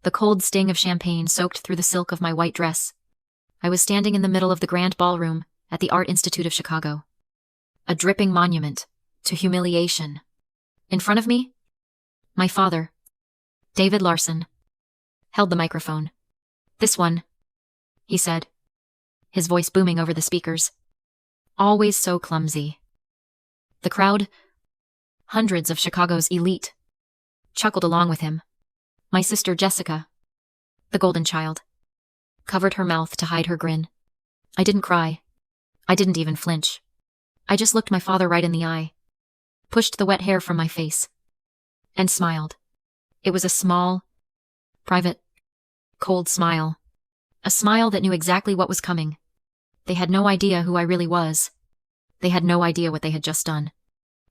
The cold sting of champagne soaked through the silk of my white dress. I was standing in the middle of the grand ballroom at the Art Institute of Chicago. A dripping monument to humiliation. In front of me, my father, David Larson, held the microphone. "This one," he said, his voice booming over the speakers. Always so clumsy. The crowd, hundreds of Chicago's elite, chuckled along with him. My sister Jessica, the golden child, covered her mouth to hide her grin. I didn't cry. I didn't even flinch. I just looked my father right in the eye, pushed the wet hair from my face, and smiled. It was a small, private, cold smile. A smile that knew exactly what was coming. They had no idea who I really was. They had no idea what they had just done.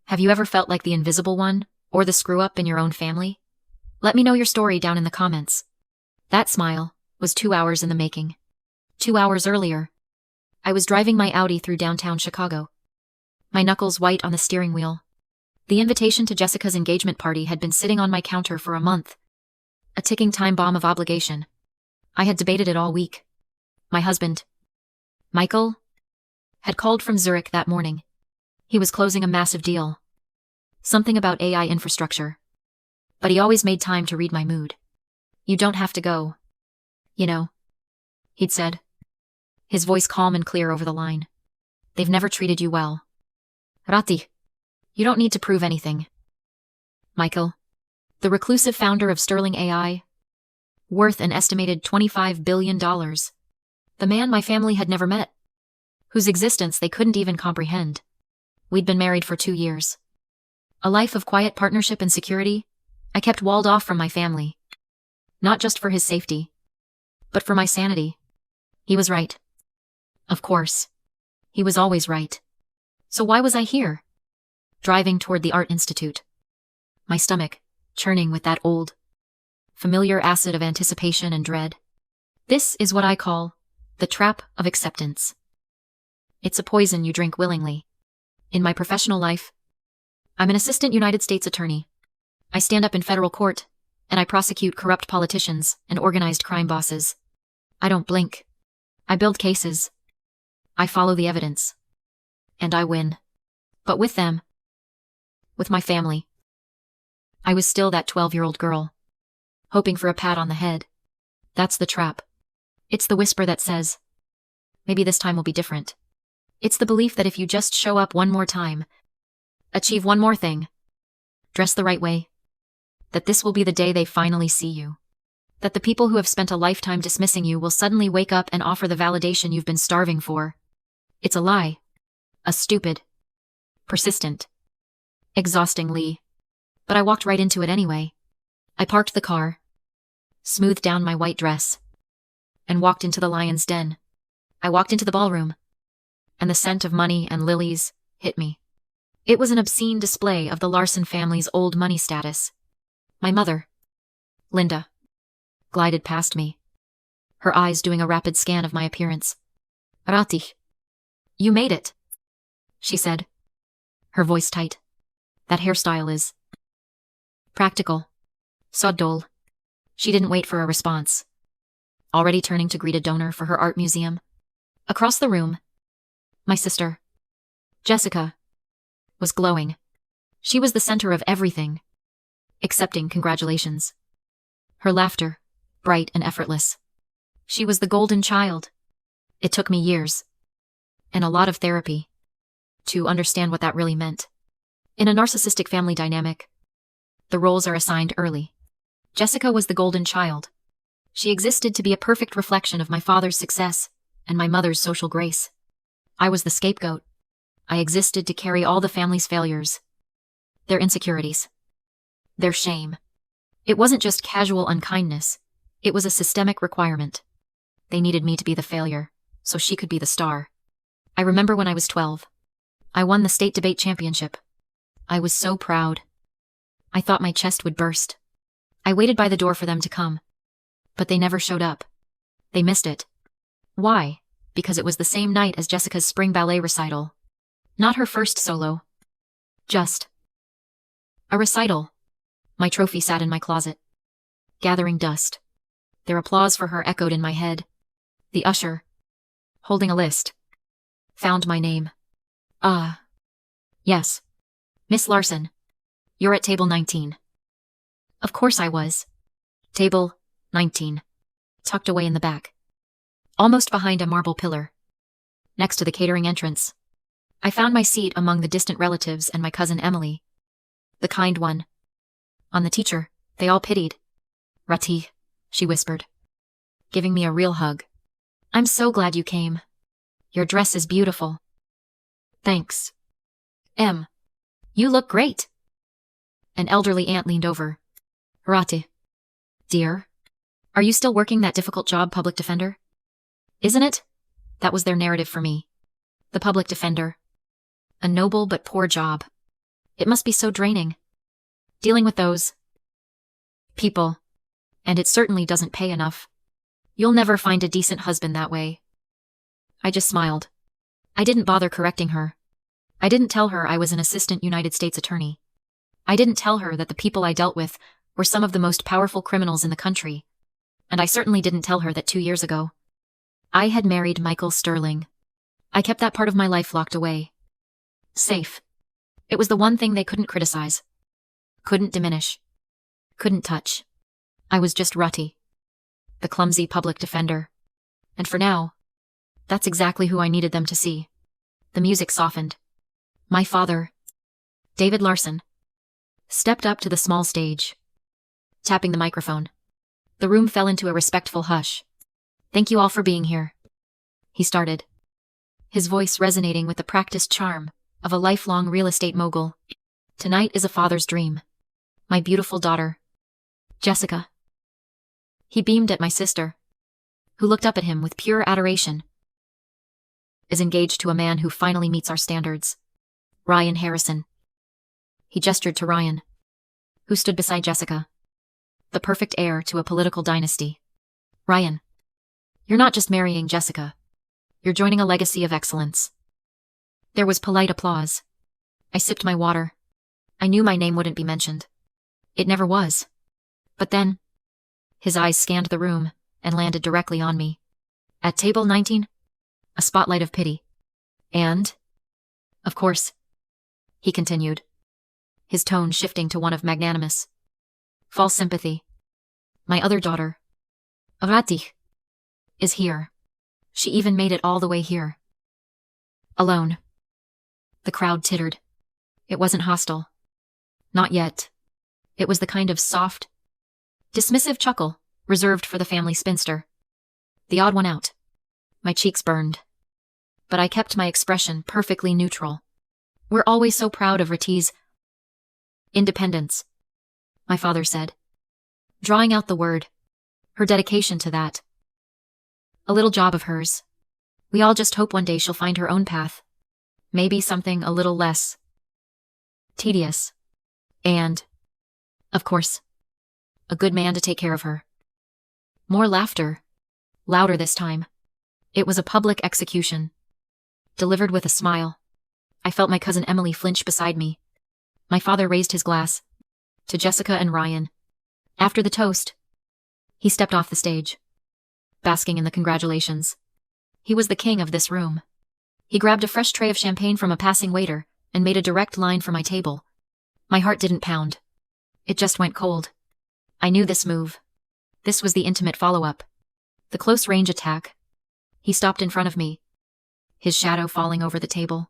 Have you ever felt like the invisible one, or the screw-up in your own family? Let me know your story down in the comments. That smile was 2 hours in the making. 2 hours earlier, I was driving my Audi through downtown Chicago, my knuckles white on the steering wheel. The invitation to Jessica's engagement party had been sitting on my counter for a month. A ticking time bomb of obligation. I had debated it all week. My husband, Michael, had called from Zurich that morning. He was closing a massive deal. Something about AI infrastructure. But he always made time to read my mood. "You don't have to go. You know," he'd said, his voice calm and clear over the line. "They've never treated you well. Rati, you don't need to prove anything." Michael, the reclusive founder of Sterling AI, worth an estimated $25 billion. The man my family had never met, whose existence they couldn't even comprehend. We'd been married for 2 years. A life of quiet partnership and security. I kept walled off from my family. Not just for his safety, but for my sanity. He was right. Of course. He was always right. So why was I here? Driving toward the Art Institute. My stomach churning with that old, familiar acid of anticipation and dread. This is what I call the trap of acceptance. It's a poison you drink willingly. In my professional life, I'm an assistant United States attorney. I stand up in federal court, and I prosecute corrupt politicians and organized crime bosses. I don't blink. I build cases. I follow the evidence. And I win. But with them, with my family, I was still that 12-year-old girl, hoping for a pat on the head. That's the trap. It's the whisper that says, maybe this time will be different. It's the belief that if you just show up one more time, achieve one more thing, dress the right way, that this will be the day they finally see you. That the people who have spent a lifetime dismissing you will suddenly wake up and offer the validation you've been starving for. It's a lie. A stupid, persistent, exhausting lie. But I walked right into it anyway. I parked the car, smoothed down my white dress, and walked into the lion's den. I walked into the ballroom, and the scent of money and lilies hit me. It was an obscene display of the Larson family's old money status. My mother, Linda, glided past me, her eyes doing a rapid scan of my appearance. "Rati, you made it," she said, her voice tight. "That hairstyle is practical. Soddol." She didn't wait for a response, already turning to greet a donor for her art museum. Across the room, my sister, Jessica, was glowing. She was the center of everything, accepting congratulations. Her laughter, bright and effortless. She was the golden child. It took me years, and a lot of therapy, to understand what that really meant. In a narcissistic family dynamic, the roles are assigned early. Jessica was the golden child. She existed to be a perfect reflection of my father's success and my mother's social grace. I was the scapegoat. I existed to carry all the family's failures, their insecurities, their shame. It wasn't just casual unkindness. It was a systemic requirement. They needed me to be the failure, so she could be the star. I remember when I was 12. I won the state debate championship. I was so proud. I thought my chest would burst. I waited by the door for them to come. But they never showed up. They missed it. Why? Because it was the same night as Jessica's spring ballet recital. Not her first solo. Just a recital. My trophy sat in my closet, gathering dust. Their applause for her echoed in my head. The usher, holding a list, found my name. Ah. Yes. Miss Larson. You're at table 19. Of course I was. Table 19. Tucked away in the back. Almost behind a marble pillar. Next to the catering entrance. I found my seat among the distant relatives and my cousin Emily. The kind one. On the teacher, they all pitied. Rati, she whispered, giving me a real hug. I'm so glad you came. Your dress is beautiful. Thanks. Em. You look great. An elderly aunt leaned over. Rati. Dear. Are you still working that difficult job, public defender? Isn't it? That was their narrative for me. The public defender. A noble but poor job. It must be so draining. Dealing with those people. And it certainly doesn't pay enough. You'll never find a decent husband that way. I just smiled. I didn't bother correcting her. I didn't tell her I was an assistant United States attorney. I didn't tell her that the people I dealt with were some of the most powerful criminals in the country. And I certainly didn't tell her that 2 years ago, I had married Michael Sterling. I kept that part of my life locked away. Safe. It was the one thing they couldn't criticize. Couldn't diminish. Couldn't touch. I was just Rutty. The clumsy public defender. And for now, that's exactly who I needed them to see. The music softened. My father, David Larson, stepped up to the small stage, tapping the microphone. The room fell into a respectful hush. Thank you all for being here, he started, his voice resonating with the practiced charm of a lifelong real estate mogul. Tonight is a father's dream. My beautiful daughter, Jessica. He beamed at my sister, who looked up at him with pure adoration. Is engaged to a man who finally meets our standards. Ryan Harrison. He gestured to Ryan, who stood beside Jessica. The perfect heir to a political dynasty. Ryan, you're not just marrying Jessica. You're joining a legacy of excellence. There was polite applause. I sipped my water. I knew my name wouldn't be mentioned. It never was. But then, his eyes scanned the room and landed directly on me. At table 19, a spotlight of pity. And, of course, he continued, his tone shifting to one of magnanimous, false sympathy. My other daughter, Rati, is here. She even made it all the way here. Alone. The crowd tittered. It wasn't hostile. Not yet. It was the kind of soft, dismissive chuckle reserved for the family spinster. The odd one out. My cheeks burned. But I kept my expression perfectly neutral. We're always so proud of Rati's independence, my father said, drawing out the word, her dedication to that. A little job of hers. We all just hope one day she'll find her own path. Maybe something a little less tedious. And, of course, a good man to take care of her. More laughter. Louder this time. It was a public execution. Delivered with a smile. I felt my cousin Emily flinch beside me. My father raised his glass. To Jessica and Ryan. After the toast, he stepped off the stage, basking in the congratulations. He was the king of this room. He grabbed a fresh tray of champagne from a passing waiter and made a direct line for my table. My heart didn't pound. It just went cold. I knew this move. This was the intimate follow-up. The close-range attack. He stopped in front of me, his shadow falling over the table.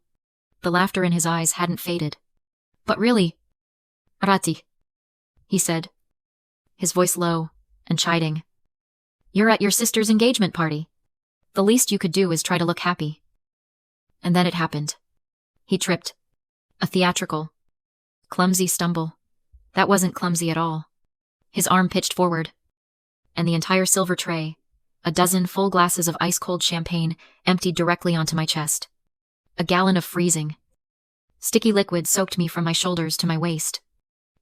The laughter in his eyes hadn't faded. But really, Rati, he said, his voice low and chiding. You're at your sister's engagement party. The least you could do is try to look happy. And then it happened. He tripped. A theatrical, clumsy stumble. That wasn't clumsy at all. His arm pitched forward, and the entire silver tray, a dozen full glasses of ice-cold champagne, emptied directly onto my chest. A gallon of freezing, sticky liquid soaked me from my shoulders to my waist.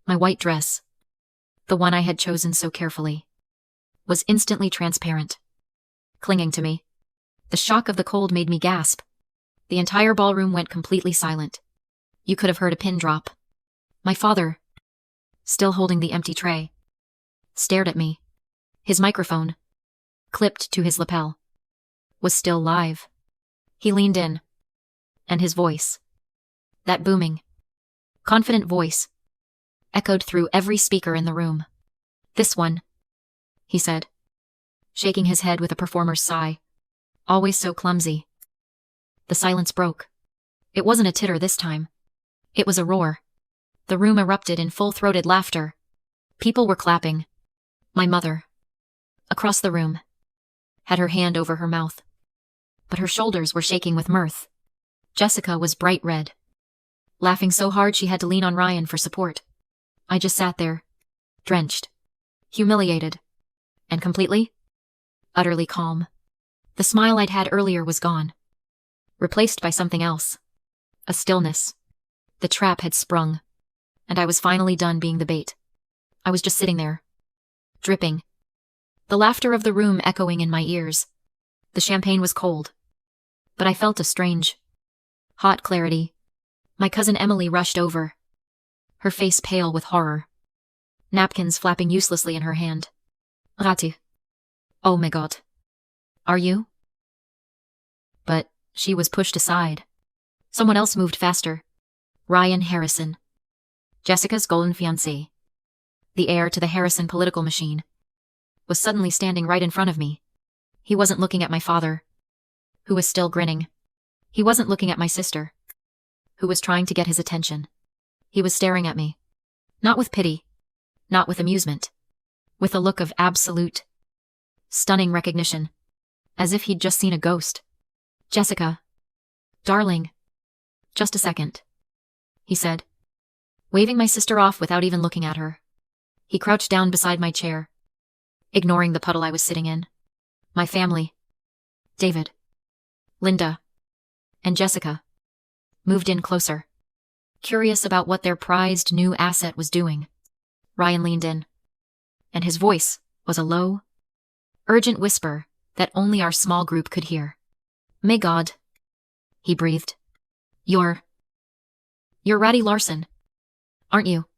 My white dress, the one I had chosen so carefully, was instantly transparent, clinging to me. The shock of the cold made me gasp. The entire ballroom went completely silent. You could have heard a pin drop. My father, still holding the empty tray, stared at me, His microphone, clipped to his lapel, was still live. He leaned in, and his voice, that booming, confident voice, echoed through every speaker in the room. "This one," he said, shaking his head with a performer's sigh. "Always so clumsy." The silence broke. It wasn't a titter this time. It was a roar. The room erupted in full-throated laughter. People were clapping. My mother, across the room, had her hand over her mouth, but her shoulders were shaking with mirth. Jessica was bright red, laughing so hard she had to lean on Ryan for support. I just sat there, drenched, humiliated, and utterly calm. The smile I'd had earlier was gone, replaced by something else. A stillness. The trap had sprung, and I was finally done being the bait. I was just sitting there, dripping, the laughter of the room echoing in my ears. The champagne was cold, but I felt a strange, hot clarity. My cousin Emily rushed over, her face pale with horror, napkins flapping uselessly in her hand. "Rati. Oh my God. Are you?" But she was pushed aside. Someone else moved faster. Ryan Harrison, Jessica's golden fiancé, the heir to the Harrison political machine, was suddenly standing right in front of me. He wasn't looking at my father, who was still grinning. He wasn't looking at my sister, who was trying to get his attention. He was staring at me. Not with pity, not with amusement, with a look of absolute, stunning recognition, as if he'd just seen a ghost. "Jessica. Darling. Just a second," he said, waving my sister off without even looking at her. He crouched down beside my chair, ignoring the puddle I was sitting in. My family, David, Linda, and Jessica, moved in closer, curious about what their prized new asset was doing. Ryan leaned in, and his voice was a low, urgent whisper that only our small group could hear. "May God," he breathed. You're Ratty Larson, aren't you?"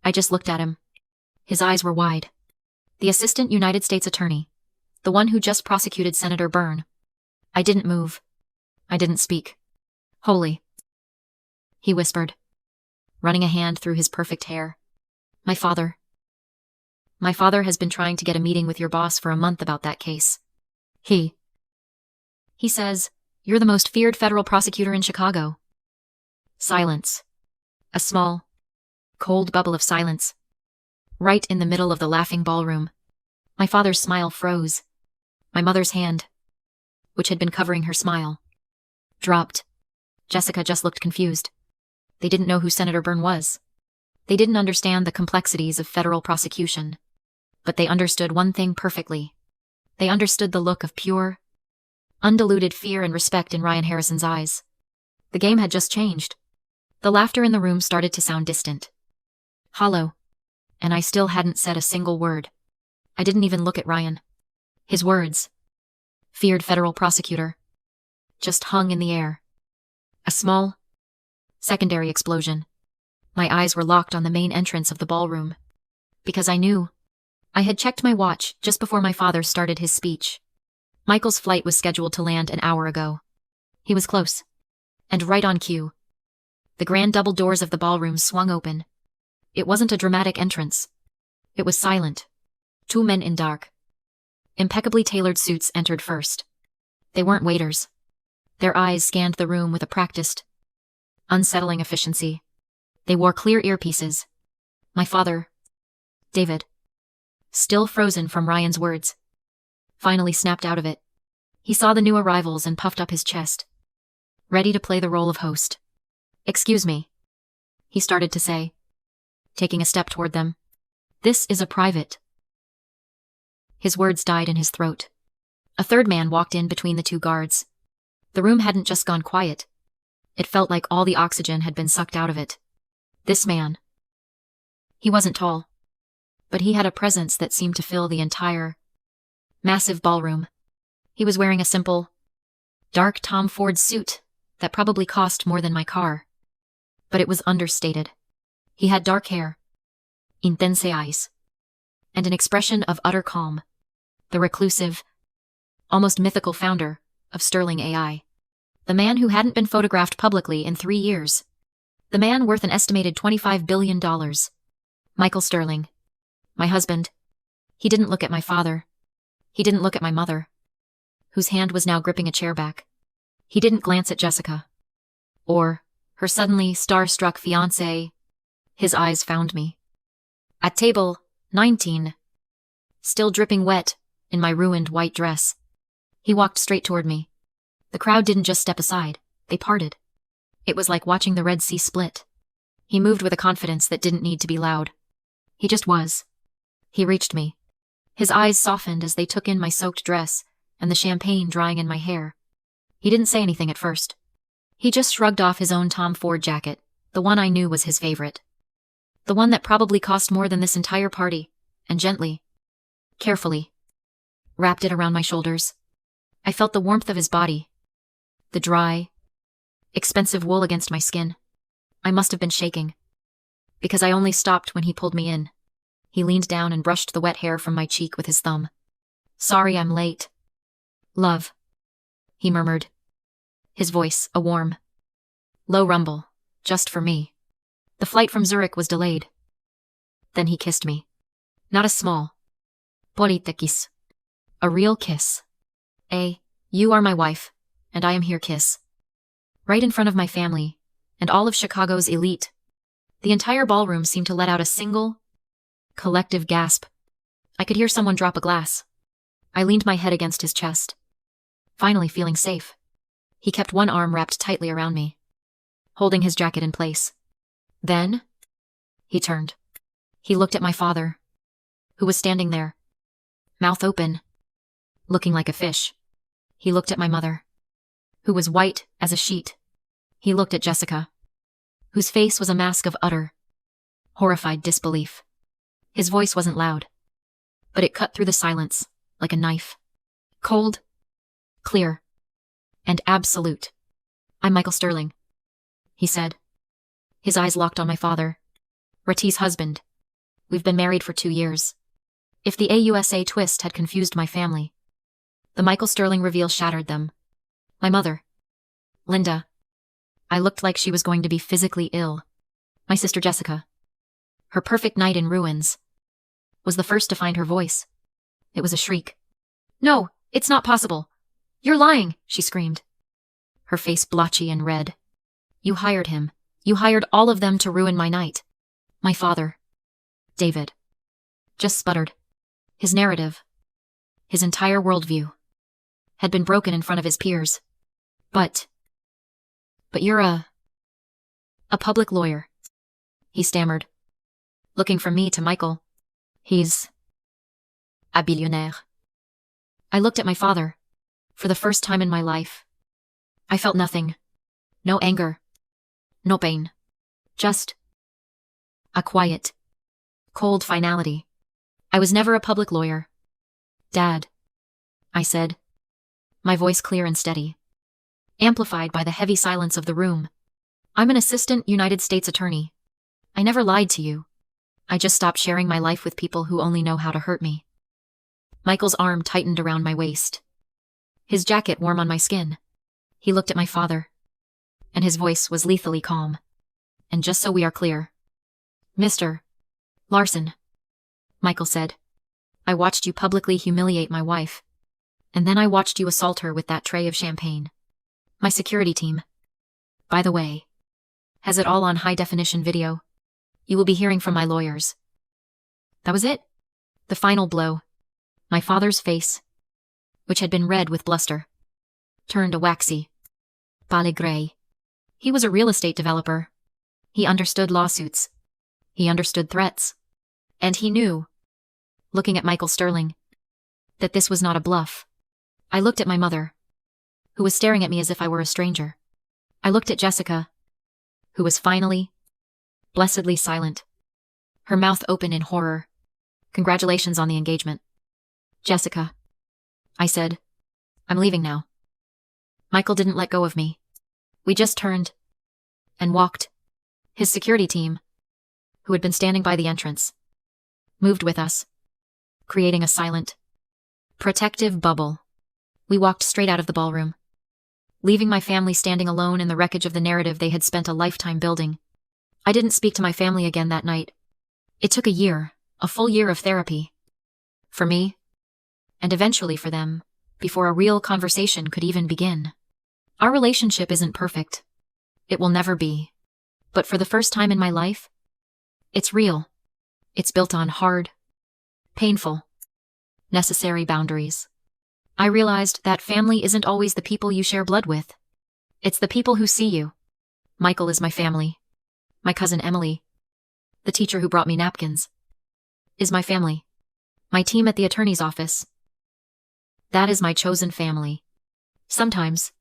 I just looked at him. His eyes were wide. The Assistant United States Attorney, the one who just prosecuted Senator Byrne. I didn't move. I didn't speak. "Holy," he whispered, running a hand through his perfect hair. My father has been trying to get a meeting with your boss for a month about that case. He says, you're the most feared federal prosecutor in Chicago." Silence. A small, cold bubble of silence, right in the middle of the laughing ballroom. My father's smile froze. My mother's hand, which had been covering her smile, dropped. Jessica just looked confused. They didn't know who Senator Byrne was. They didn't understand the complexities of federal prosecution. But they understood one thing perfectly. They understood the look of pure, undiluted fear and respect in Ryan Harrison's eyes. The game had just changed. The laughter in the room started to sound distant, hollow, and I still hadn't said a single word. I didn't even look at Ryan. His words, "feared federal prosecutor," just hung in the air. A small, secondary explosion. My eyes were locked on the main entrance of the ballroom, because I knew. I had checked my watch just before my father started his speech. Michael's flight was scheduled to land an hour ago. He was close, and right on cue. The grand double doors of the ballroom swung open. It wasn't a dramatic entrance. It was silent. Two men in dark, impeccably tailored suits entered first. They weren't waiters. Their eyes scanned the room with a practiced, unsettling efficiency. They wore clear earpieces. My father, David, still frozen from Ryan's words, finally snapped out of it. He saw the new arrivals and puffed up his chest, ready to play the role of host. "Excuse me," he started to say, taking a step toward them. "This is a private." His words died in his throat. A third man walked in between the two guards. The room hadn't just gone quiet. It felt like all the oxygen had been sucked out of it. This man. He wasn't tall, but he had a presence that seemed to fill the entire, massive ballroom. He was wearing a simple, dark Tom Ford suit that probably cost more than my car. But it was understated. He had dark hair, intense eyes, and an expression of utter calm. The reclusive, almost mythical founder of Sterling AI. The man who hadn't been photographed publicly in 3 years. The man worth an estimated $25 billion. Michael Sterling. My husband. He didn't look at my father. He didn't look at my mother, whose hand was now gripping a chair back. He didn't glance at Jessica. Or her suddenly star-struck fiancé. His eyes found me. At table 19. Still dripping wet in my ruined white dress. He walked straight toward me. The crowd didn't just step aside, they parted. It was like watching the Red Sea split. He moved with a confidence that didn't need to be loud. He just was. He reached me. His eyes softened as they took in my soaked dress and the champagne drying in my hair. He didn't say anything at first. He just shrugged off his own Tom Ford jacket, the one I knew was his favorite. The one that probably cost more than this entire party, and gently, carefully, wrapped it around my shoulders. I felt the warmth of his body. The dry, expensive wool against my skin. I must have been shaking. Because I only stopped when he pulled me in. He leaned down and brushed the wet hair from my cheek with his thumb. Sorry I'm late. Love, he murmured. His voice, a warm, low rumble, just for me. The flight from Zurich was delayed. Then he kissed me. Not a small, bonita kiss. A real kiss. You are my wife, and I am here kiss. Right in front of my family, and all of Chicago's elite. The entire ballroom seemed to let out a single, collective gasp. I could hear someone drop a glass. I leaned my head against his chest. Finally feeling safe. He kept one arm wrapped tightly around me, holding his jacket in place. Then, he turned. He looked at my father, who was standing there, mouth open, looking like a fish. He looked at my mother, who was white as a sheet. He looked at Jessica, whose face was a mask of utter, horrified disbelief. His voice wasn't loud, but it cut through the silence like a knife. Cold, clear, and absolute. I'm Michael Sterling, he said. His eyes locked on my father, Rati's husband. We've been married for 2 years. If the AUSA twist had confused my family, the Michael Sterling reveal shattered them. My mother, Linda. I looked like she was going to be physically ill. My sister Jessica, her perfect night in ruins, was the first to find her voice. It was a shriek. No, it's not possible. You're lying, she screamed, her face blotchy and red. You hired him. You hired all of them to ruin my night. My father, David, just sputtered. His narrative, his entire worldview, had been broken in front of his peers. But you're a public lawyer, he stammered, looking from me to Michael. He's a billionaire. I looked at my father. For the first time in my life, I felt nothing. No anger. No pain. Just a quiet, cold finality. I was never a public lawyer. Dad, I said, my voice clear and steady, amplified by the heavy silence of the room. I'm an assistant United States attorney. I never lied to you. I just stopped sharing my life with people who only know how to hurt me. Michael's arm tightened around my waist, his jacket warm on my skin. He looked at my father, and his voice was lethally calm. And just so we are clear, Mr. Larson, Michael said, I watched you publicly humiliate my wife, and then I watched you assault her with that tray of champagne. My security team, by the way, has it all on high-definition video. You will be hearing from my lawyers. That was it. The final blow. My father's face, which had been red with bluster, turned a waxy, pale gray. He was a real estate developer. He understood lawsuits. He understood threats. And he knew, looking at Michael Sterling, that this was not a bluff. I looked at my mother, who was staring at me as if I were a stranger. I looked at Jessica, who was finally, blessedly silent, her mouth open in horror. Congratulations on the engagement. Jessica, I said, I'm leaving now. Michael didn't let go of me. We just turned and walked. His security team, who had been standing by the entrance, moved with us, creating a silent, Protective bubble. We walked straight out of the ballroom, leaving my family standing alone in the wreckage of the narrative they had spent a lifetime building. I didn't speak to my family again that night. It took a full year of therapy. For me, and eventually for them, before a real conversation could even begin. Our relationship isn't perfect. It will never be. But for the first time in my life, it's real. It's built on hard, painful, necessary boundaries. I realized that family isn't always the people you share blood with. It's the people who see you. Michael is my family. My cousin Emily, the teacher who brought me napkins, is my family. My team at the attorney's office, that is my chosen family. Sometimes,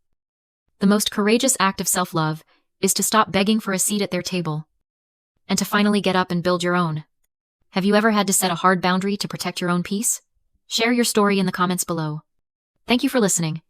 the most courageous act of self-love is to stop begging for a seat at their table and to finally get up and build your own. Have you ever had to set a hard boundary to protect your own peace? Share your story in the comments below. Thank you for listening.